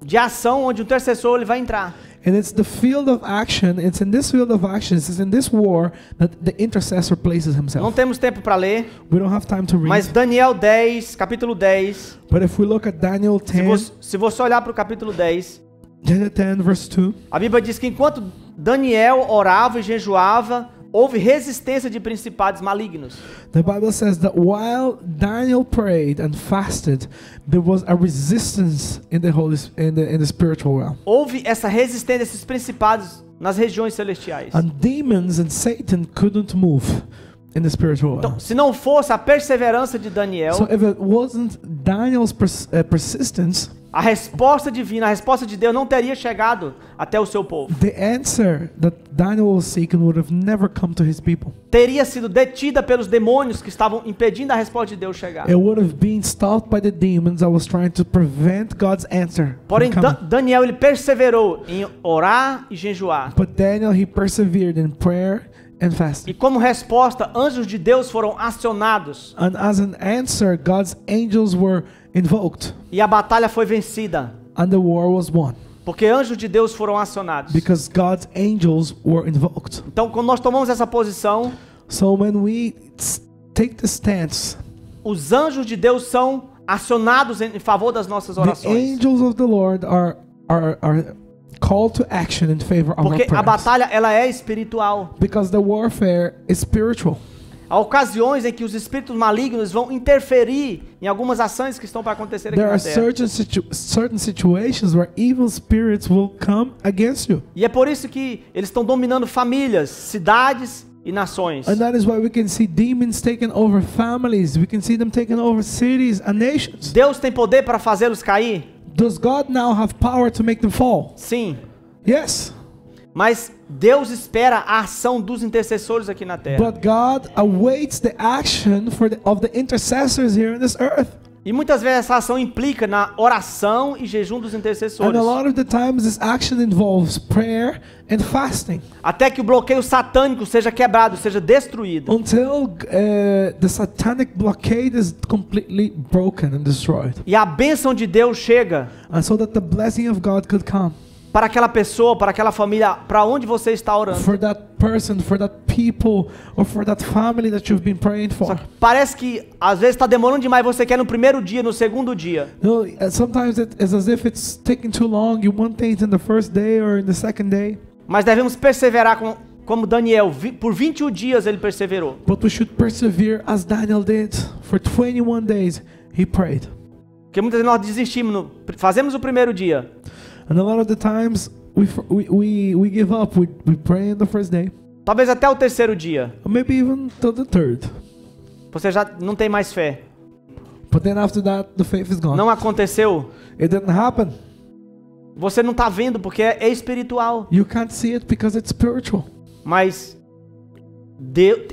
de ação onde o intercessor ele vai entrar. And it's the field of action, it's in this field of action, it's in this war that the intercessor places Não himself. temos tempo para ler, We don't have time to read. mas Daniel 10, capítulo 10, But if we look at Daniel 10, se você olhar para o capítulo 10, Daniel 10 verse 2, a Bíblia diz que enquanto Daniel orava e jejuava, houve resistência de principados malignos. the Bible says that while Daniel prayed and fasted, there was a resistance in the spiritual realm. Houve essa resistência desses principados nas regiões celestiais. And demons and Satan couldn't move in the spiritual realm. Então, se não fosse a perseverança de Daniel, So if it wasn't Daniel's persistence, a resposta divina, a resposta de Deus não teria chegado até o seu povo. the answer that Daniel was seeking would have never come to his people. Teria sido detida pelos demônios que estavam impedindo a resposta de Deus chegar. It would have been stopped by the demons that was trying to prevent God's answer from Porém, coming. Daniel ele perseverou em orar e jejuar. But Daniel, he persevered in prayer and fasting. E como resposta, anjos de Deus foram acionados And as an answer, God's angels were invoked e a batalha foi vencida, and the war was won porque anjos de Deus foram acionados. because God's angels were invoked. Então, quando nós tomamos essa posição, So when we take the stance, os anjos de Deus são acionados em favor das nossas the orações. angels of the Lord are called to action in favor of our Porque a prayers. batalha ela é espiritual. Because the warfare is spiritual. Há ocasiões em que os espíritos malignos vão interferir em algumas ações que estão para acontecer aqui There na are terra. certain situations where evil spirits will come against you. E é por isso que eles estão dominando famílias, cidades e nações. And that is why we can see demons taking over families. We can see them taking over cities and nations. Deus tem poder para fazê-los cair? Does God now have power to make them fall? Sim. Yes. Mas Deus espera a ação dos intercessores aqui na terra. But God awaits the action of the intercessors here on this earth. E muitas vezes essa ação implica na oração e jejum dos And intercessores. a lot of the times this action involves prayer and fasting Até que o bloqueio satânico seja quebrado, seja destruído. until the satanic blockade is completely broken and destroyed. E a bênção de Deus chega And so that the blessing of God could come para aquela pessoa, para aquela família, para onde você está orando. for that person, for that people, or for that family that you've been praying Só for. que parece que às vezes está demorando demais, você quer no primeiro dia, no segundo dia. You know, sometimes it's as if it's taking too long. You want things in the first day or in the second day. Mas devemos perseverar como Daniel, por 21 dias ele perseverou. But we should persevere as Daniel did. For 21 days, he prayed. Porque muitas vezes nós desistimos, fazemos o primeiro dia. And a lot of the times, we give up. We pray on the first day. Talvez até o terceiro dia. Or maybe even till the third. Você já não tem mais fé. But then after that, the faith is gone. Não aconteceu. It didn't happen. Você não está vendo porque é espiritual. You can't see it because it's spiritual. Mas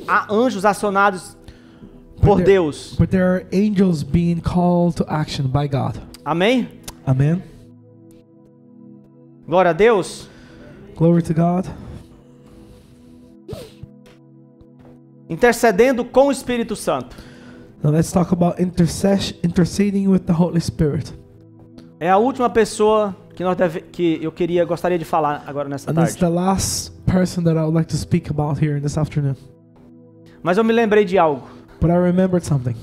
há anjos acionados por Deus. But there are angels being called to action by God. Amém? Amen. Glória a Deus. Glory to God. Intercedendo com o Espírito Santo. Now let's talk about interceding with the Holy Spirit. É a última pessoa que eu gostaria de falar agora nessa And that's tarde. the last person that I would like to speak about here this afternoon. Mas eu me lembrei de algo. But I remembered something.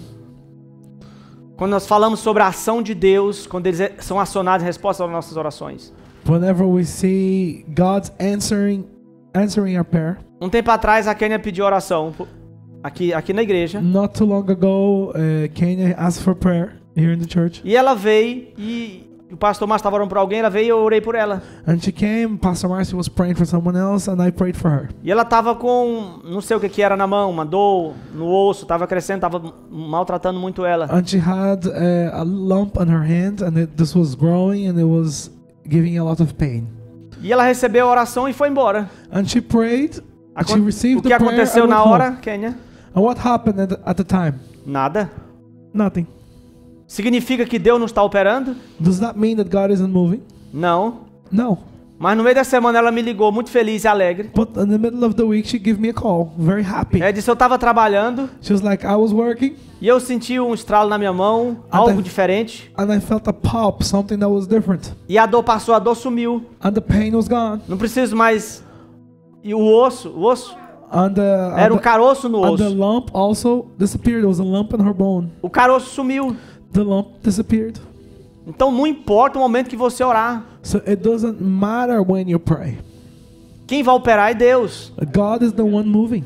Quando nós falamos sobre a ação de Deus, quando eles são acionados em resposta às nossas orações. Whenever we see God answering our prayer. Um tempo atrás a Kênia pediu oração aqui na igreja. Not too long ago, Kenya asked for prayer here in the church. E ela veio e o pastor Márcio estava orando por alguém, ela veio e eu orei por ela. And she came, Pastor Marcy was praying for someone else and I prayed for her. E ela estava com, não sei o que era na mão, uma dor no osso, estava crescendo, estava maltratando muito ela. And she had a lump on her hand and this was growing and it was giving a lot of pain. E ela recebeu a oração e foi embora. And she prayed, and she received O que the prayer aconteceu and na went hora, home. Kênia? And what happened at the time? Nada. Nothing. Significa que Deus não está operando? Does that mean that God isn't moving? Não. No. Mas no meio da semana ela me ligou muito feliz e alegre. But in the middle of the week, she gave me a call, very happy. Ela disse, eu estava trabalhando She was like, I was working e eu senti um estralo na minha mão, algo diferente. and I felt a pop, something that was different. E a dor passou, a dor sumiu. And the pain was gone. Não preciso mais... E o osso And era um caroço no and the osso. lump also disappeared. There was a lump in her bone. O caroço sumiu. The lump disappeared. Então não importa o momento que você orar. So it doesn't matter when you pray. Quem vai operar é Deus. God is the one moving.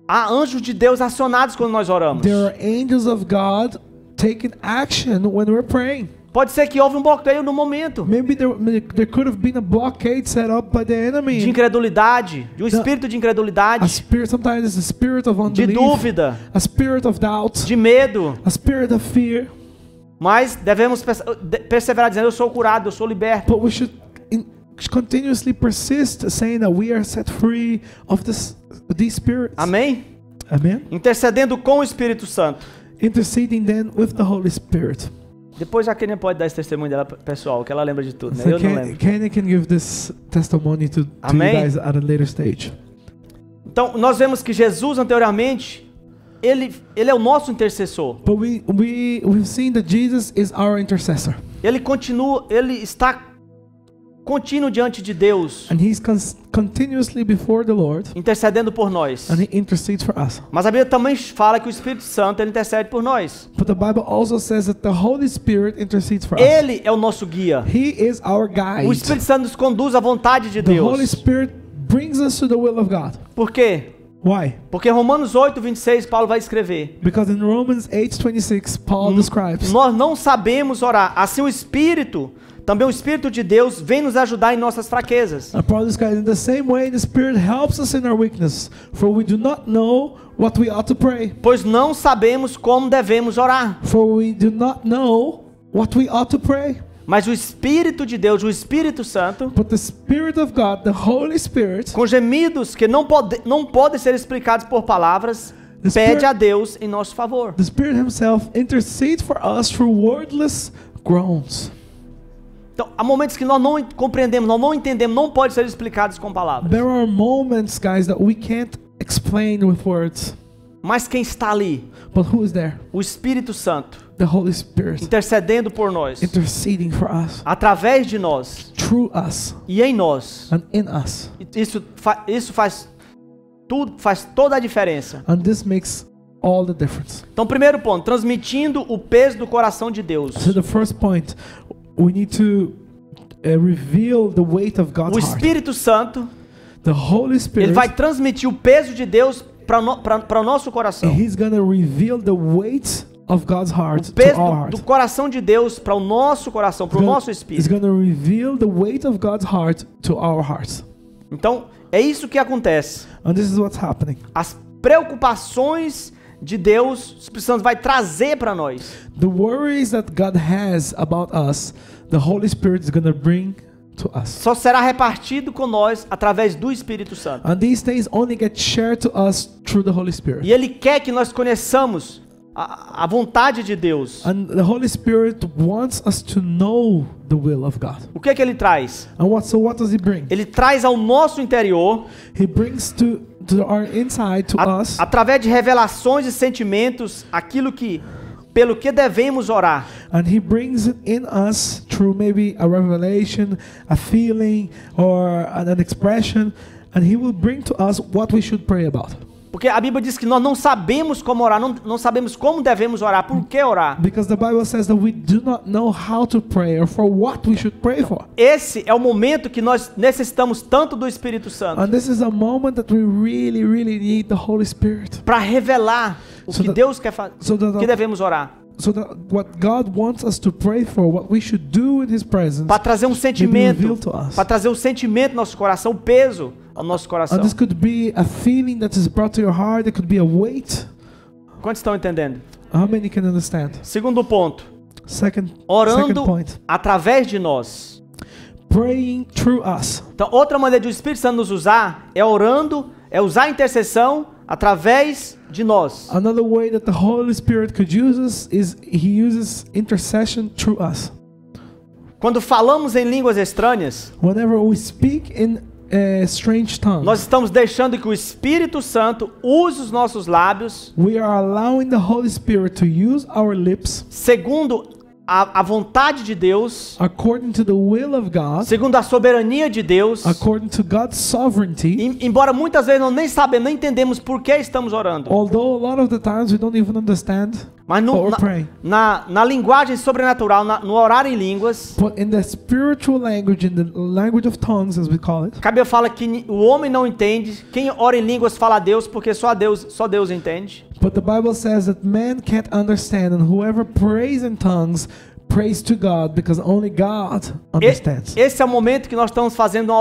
Há anjos de Deus acionados quando nós oramos. There are angels of God taking action when we're praying. Pode ser que houve um bloqueio no momento Maybe there could have been a blockade set up by the de enemy. incredulidade, de um espírito de A incredulidade, spirit, sometimes it's a spirit of de unbelief, dúvida, a spirit of doubt, de medo. a spirit of fear. Mas devemos perseverar dizendo, eu sou curado, eu sou liberto. But we should continuously persist saying that we are set free of these spirits. Amém? Amen. Intercedendo com o Espírito Santo. Interceding then with the Holy Spirit. Depois a Kênia pode dar esse testemunho dela pessoal, que ela lembra de tudo, né? So Eu não lembro. Kenya can give this testimony to you Amém. guys at a later stage. Então, nós vemos que Jesus anteriormente, ele é o nosso intercessor. But we've seen that Jesus is our intercessor. Ele está contínuo diante de Deus, And he's continuously before the Lord. intercedendo por nós. And he intercedes for us. Mas a Bíblia também fala que o Espírito Santo ele intercede por nós. But the Bible also says that the Holy Spirit intercedes for us. Ele é o nosso guia. He is our guide. O Espírito Santo nos conduz à vontade de The Holy Deus. Spirit brings us to the will of God. Por quê? Why? Porque Romanos 8:26 Paulo vai escrever: Because in Romans 8:26, Paul describes, nós não sabemos orar, assim o Espírito, também o Espírito de Deus, vem nos ajudar em nossas fraquezas. and Paul describes, in the same way the Spirit helps us in our weakness, for we do not know what we ought to pray. Pois não sabemos como devemos orar. For we do not know what we ought to pray. Mas o Espírito de Deus, o Espírito Santo, But the Spirit of God, the Holy Spirit, com gemidos que não podem ser explicados por palavras, The Spirit- pede a Deus em nosso favor. the Spirit Himself intercedes for us through wordless groans. Então, há momentos que nós não compreendemos, nós não entendemos, não podem ser explicados com palavras. There are moments, guys, that we can't explain with words. Mas quem está ali? But who is there? O Espírito Santo, The Holy Spirit intercedendo por nós, interceding for us, através de nós through us, e em nós. and in us. Isso faz toda a diferença. And this makes all the difference. Então, primeiro ponto, transmitindo o peso do coração de Deus. So the first point, we need to reveal the weight of God's O heart. Espírito Santo, The Holy ele Spirit, vai transmitir o peso de Deus para o nosso coração. He's gonna reveal the weight of God's heart O to peso our heart. do coração de Deus para o nosso coração, para o nosso He's espírito. gonna reveal the weight of God's heart to our hearts. Então, é isso que acontece. And this is what's happening. As preocupações de Deus, o Espírito Santo vai trazer para nós. The worries that God has about us, the Holy Spirit is gonna bring to us. Só será repartido com nós através do Espírito Santo. And these things only get shared to us through the Holy Spirit. E Ele quer que nós conheçamos a vontade de Deus. And the Holy Spirit wants us to know the will of God. O que é que ele traz? And what does he bring? Ele traz ao nosso interior, He brings to our inside, to us, através de revelações e sentimentos, aquilo que pelo que devemos orar. and he brings it in us through maybe a revelation, a feeling, or an expression, and he will bring to us what we should pray about. Porque a Bíblia diz que nós não sabemos como orar, não sabemos como devemos orar, por que orar. Because the Bible says that we do not know how to pray or for what we should pray for. Esse é o momento que nós necessitamos tanto do Espírito Santo And this is a moment that we really, really need the Holy Spirit. para revelar o So que that- Deus quer fazer, so that- que devemos orar, So that what God wants us to pray for, what we should do in His presence, para trazer um may be sentimento, revealed to us. para trazer o sentimento no nosso coração, o peso ao nosso coração. And this could be a feeling that is brought to your heart. It could be a weight. Quantos estão entendendo? How many can understand? Segundo ponto, Second orando point. através de nós. Praying through us. Então, outra maneira de o Espírito Santo nos usar é orando, é usar a intercessão através de nós. Another way that the Holy Spirit could use us is He uses intercession through us. Quando falamos em línguas estranhas, Whenever we speak in strange tongues, nós estamos deixando que o Espírito Santo use os nossos lábios we are allowing the Holy Spirit to use our lips segundo a vontade de Deus, according to the will of God, segundo a soberania de Deus. according to God's sovereignty. Embora muitas vezes nós nem sabemos, nem entendemos por que estamos orando. Although a lot of the times we don't even understand Mas what we're praying. na linguagem sobrenatural, no orar em línguas, But in the spiritual language, in the language of tongues, as we call it, a Bíblia fala que o homem não entende, quem ora em línguas fala a Deus, porque só Deus entende. but the Bible says that man can't understand, and whoever prays in tongues prays to God, because only God understands. Esse é o momento que nós estamos fazendo a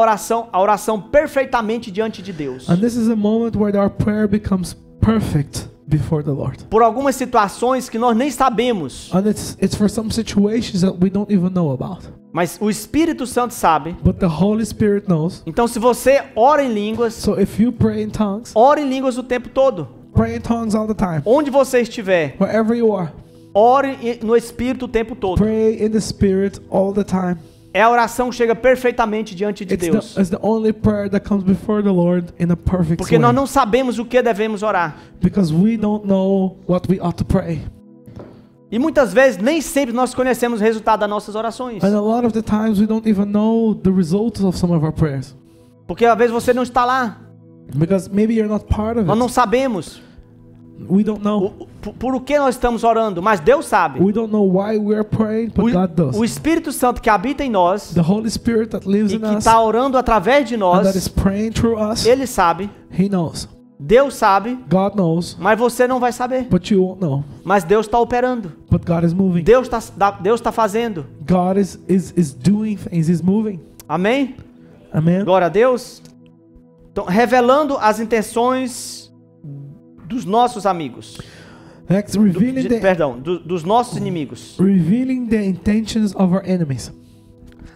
oração perfeitamente diante de Deus. And this is a moment where our prayer becomes perfect before the Lord. Por algumas situações que nós nem sabemos, And it's for some situations that we don't even know about. mas o Espírito Santo sabe. But the Holy Spirit knows. Então, se você ora em línguas, So if you pray in tongues, ore em línguas o tempo todo. pray in tongues all the time. Onde você estiver, Wherever you are, ore no Espírito o tempo todo. pray in the Spirit all the time. É a oração que chega perfeitamente diante de Deus. It's the only prayer that comes before the Lord in a perfect Porque way. nós não sabemos o que devemos orar. Because we don't know what we ought to pray. E muitas vezes, nem sempre nós conhecemos o resultado das nossas orações. And a lot of the times we don't even know the results of some of our prayers. Porque às vezes você não está lá. Because maybe you're not part of Nós não it. sabemos We don't know. por o que nós estamos orando, mas Deus sabe. We don't know why we're praying, but God does. O Espírito Santo que habita em nós The Holy Spirit that lives e in que us está orando através de and that is nós, praying through us, Ele sabe, He knows. Deus sabe, God knows, mas você não vai saber. but you won't know. Mas Deus está operando. But God is moving. Deus está fazendo. God is doing things. He's moving. Amém? Amen. Glória a Deus. Então, revelando as intenções dos nossos amigos. Next, revealing dos nossos inimigos. revealing the intentions of our enemies.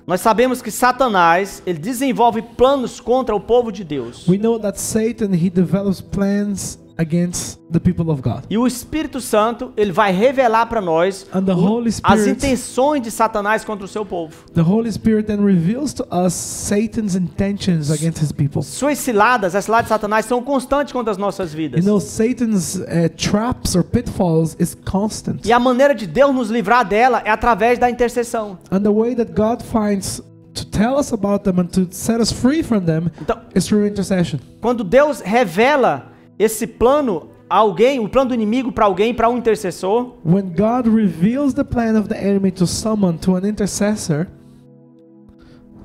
Nós sabemos que Satanás, ele desenvolve planos contra o povo de Deus. We know that Satan, he develops plans against the people of God. E o Espírito Santo, ele vai revelar para nós And the Holy as Spirit, intenções de Satanás contra o seu povo. the Holy Spirit then reveals to us Satan's intentions against his people. Suas ciladas, as ciladas de Satanás são constantes contra as nossas vidas. You know, Satan's traps or pitfalls is constant. E a maneira de Deus nos livrar dela é através da intercessão. And the way that God finds to tell us about them and to set us free from them Então, is through intercession. quando Deus revela esse plano a alguém, o plano do inimigo para alguém, para um intercessor, When God reveals the plan of the enemy to someone, to an intercessor,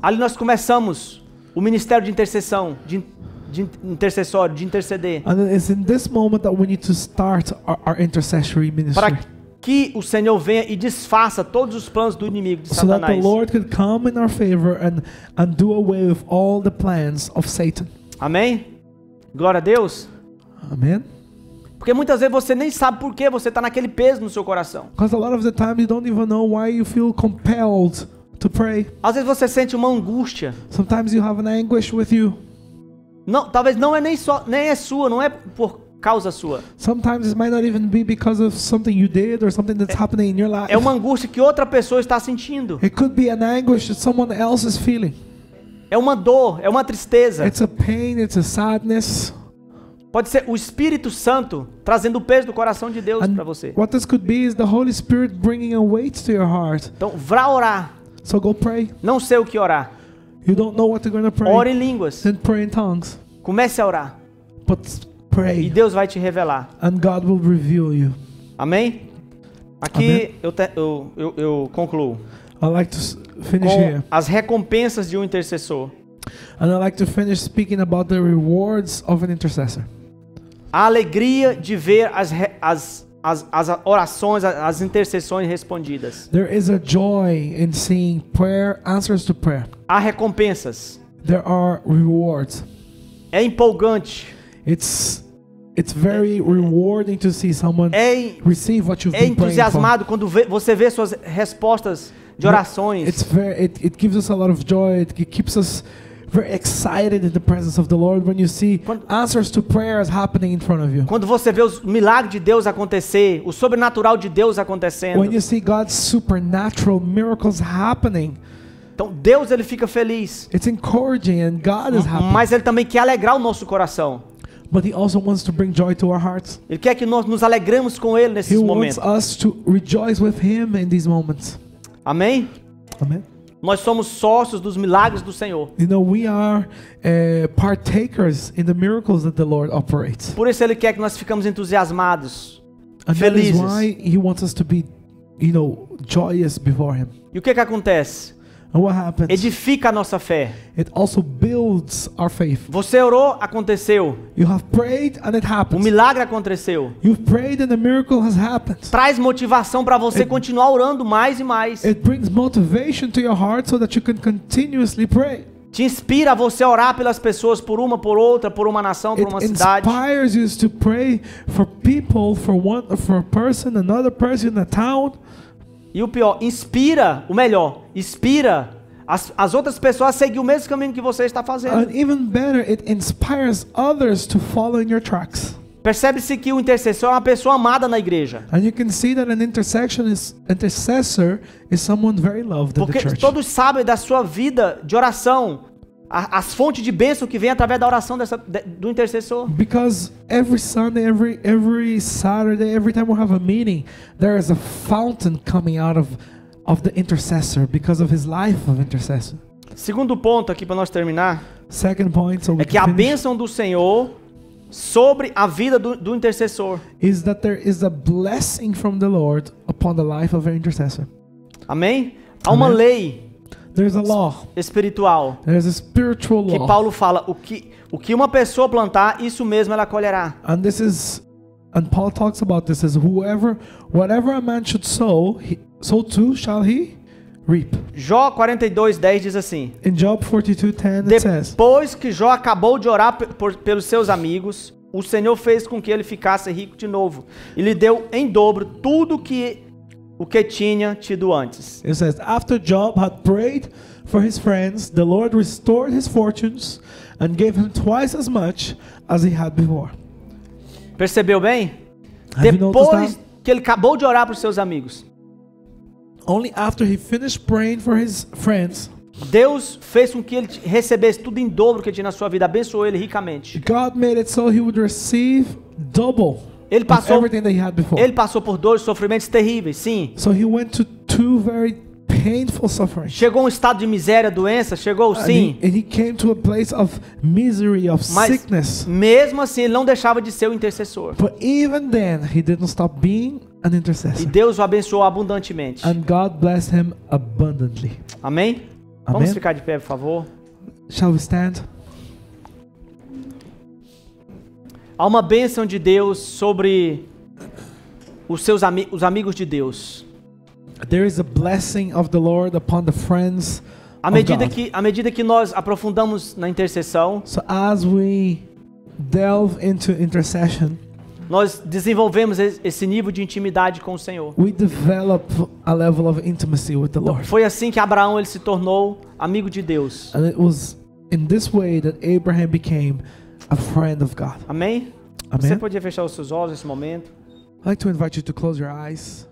ali nós começamos o ministério de intercessão, de intercessório, de interceder, and it's in this moment that we need to start our intercessory ministry. para que o Senhor venha e desfaça todos os planos do inimigo de So that the Satanás. Lord could come in our favor and do away with all the plans of Satan. Amém? Glória a Deus. Amen. Porque muitas vezes você nem sabe por que você está naquele peso no seu coração. Because a lot of the time you don't even know why you feel compelled to pray. Às vezes você sente uma angústia. Sometimes you have an anguish with you. Não, talvez não é nem é sua, não é causa sua. Sometimes it might not even be because of something you did or something that's happening in your life. É uma angústia que outra pessoa está sentindo. It could be an anguish that someone else is feeling. É uma dor, é uma tristeza. It's a pain, it's a sadness. Pode ser o Espírito Santo trazendo o peso do coração de Deus para você. What this could be is the Holy Spirit bringing a weight to your heart. Então, vá orar. So go pray. Não sei o que orar. You don't know what you're going to pray. Ore em línguas. Then pray in tongues. Comece a orar. But E pray. Deus vai te revelar. And God will reveal you. Amém? Aqui eu concluo I like to finish here. com as recompensas de um intercessor. And I like to finish speaking about the rewards of an intercessor. A alegria de ver as orações, as intercessões respondidas. There is a joy in seeing prayer, answers to prayer. Há recompensas. There are rewards. É empolgante. It's very rewarding to see someone receive what you've É been praying for. entusiasmado quando você vê suas respostas de orações. It gives us a lot of joy. It keeps us very excited in the presence of the Lord when you see answers to prayers happening in front of you. Quando você vê o milagre de Deus acontecer, o sobrenatural de Deus acontecendo. When you see God's supernatural miracles happening. Então Deus ele fica feliz. It's encouraging and God is happy. Mas ele também quer alegrar o nosso coração. But He also wants to bring joy to our hearts. Ele quer que nós nos alegremos com ele nesses momentos. He wants us to rejoice with Him in these moments. Amém? Amen. Nós somos sócios dos milagres do Senhor. You know, we are partakers in the miracles that the Lord operates. Por isso ele quer que nós ficamos entusiasmados, And that is felizes. why He wants us to be, joyous before Him. E o que acontece? And what happens? Edifica a nossa fé. It also builds our faith. Você orou, aconteceu. You have prayed and it O happens. milagre aconteceu. You've prayed and the miracle has happened. Traz motivação para você continuar orando mais e mais. It brings motivation to your heart so that you can continuously pray. Te inspira a você orar pelas pessoas, por uma, por outra, por uma nação, por uma cidade. It inspires you to pray for people, for a person, another person in a town. E o pior, inspira as outras pessoas a seguir o mesmo caminho que você está fazendo. And even better, it inspires others to follow in your tracks. Percebe-se que o intercessor é uma pessoa amada na igreja. And you can see that an intercessor is someone very loved in the Porque church. todos sabem da sua vida de oração, as fontes de bênção que vem através da oração do intercessor. Because every Sunday, every Saturday, every time we have a meeting, there is a fountain coming out of the intercessor because of his life of intercessor. Segundo ponto aqui para nós terminar, Second point, so we é que a can finish, bênção do Senhor sobre a vida do intercessor. is that there is a blessing from the Lord upon the life of an intercessor. Amém? Há uma Amém. lei There's a law. espiritual There's a spiritual que law. Paulo fala, o que uma pessoa plantar, isso mesmo ela colherá. And Paul talks about this as whatever a man should sow, so too shall he reap. Jó 42:10 diz assim: In Job 42:10 it says, depois que Jó acabou de orar pelos seus amigos, o Senhor fez com que ele ficasse rico de novo e lhe deu em dobro tudo o que tinha tido antes. it says, after Job had prayed for his friends, the Lord restored his fortunes and gave him twice as much as he had before. Percebeu bem? Have you noticed Depois that? que ele acabou de orar para os seus amigos, Only after he finished praying for his friends, Deus fez com que ele recebesse tudo em dobro que tinha na sua vida, abençoou ele ricamente. God made it so he would receive double Ele of passou, everything that he had before. ele passou por dores, sofrimentos terríveis, sim. So he went to two very painful sufferings. Chegou a um estado de miséria, doença, chegou sim. And he came to a place of misery, of Mas sickness. mesmo assim ele não deixava de ser o intercessor. But even then, he didn't stop being an E intercessor. Deus o abençoou abundantemente. And God blessed him abundantly. Amém? Amém. Vamos ficar de pé, por favor. Shall we stand? Há uma bênção de Deus sobre os amigos de Deus. There is a blessing of the Lord upon the friends À of medida que nós aprofundamos na intercessão, So as we delve into intercession, nós desenvolvemos esse nível de intimidade com o Senhor. we develop a level of intimacy with the Lord. Foi assim que Abraão ele se tornou amigo de Deus. And it was in this way that Abraham became a friend of God. Amém? Você Amen. podia fechar os seus olhos nesse momento? I'd like to invite you to close your eyes.